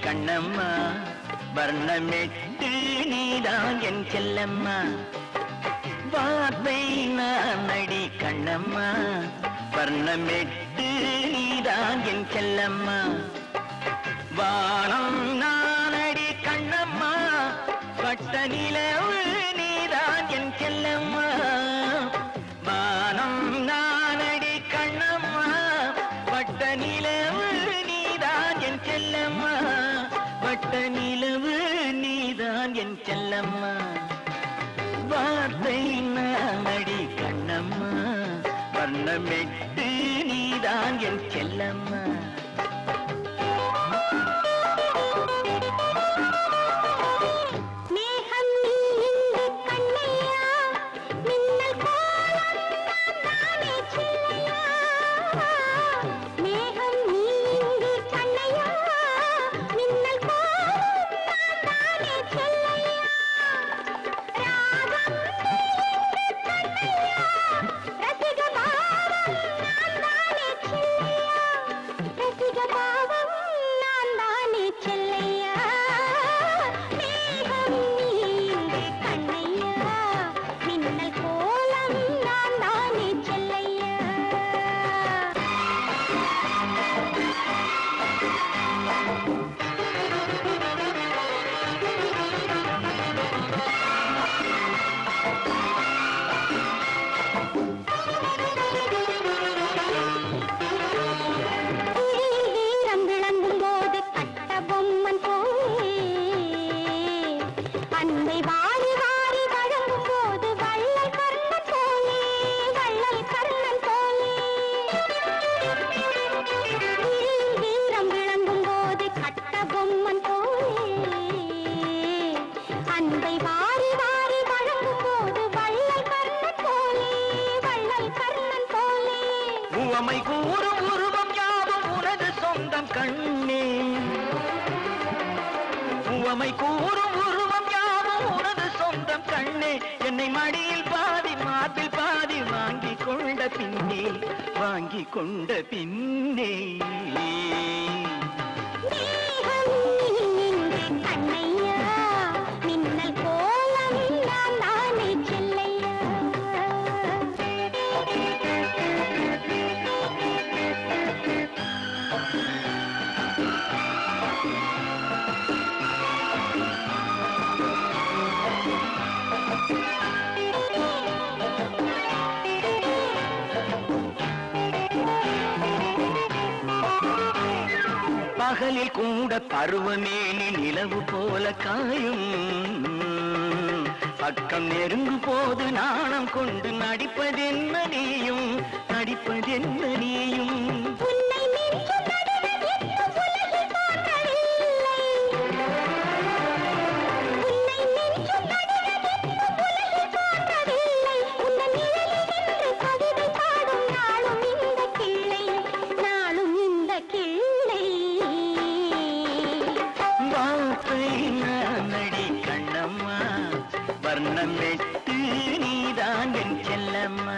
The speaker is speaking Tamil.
கண்ணம்மா வர்ணமெட்டு நீதான் என் செல்லம்மா வார்த்தை நானடி கண்ணம்மா வர்ணமெட்டு நீதான் என் செல்லம்மா வானம் நானடி கண்ணம்மா வட்ட நிலவு நீதான் என் செல்லம்மா வானம் நானடி கண்ணம்மா வட்ட நிலவு நீதான் என் செல்லம்மா வட்ட நிலவு நீதான் என் செல்லம்மா வார்த்தை நானடி கண்ணம்மா வர்ணமெட்டு நீதான் என் செல்லம்மா உவமை கூறும் உருவம் யாவும் உனது சொந்தம் கண்ணே உவமை கூறும் உருவம் யாவும் உனது சொந்தம் கண்ணே என்னை மடியில் பாதி மார்பில் பாதி வாங்கிக் கொண்ட பின்னே பகலில் கூட பருவமேனி நிலவு போல காயும் பக்கம் நெருங்கும் போது நாணம் கொண்டு நடிப்பதென்ன நீயும் வர்ணமெட்டு நீதான் என் செல்லம்மா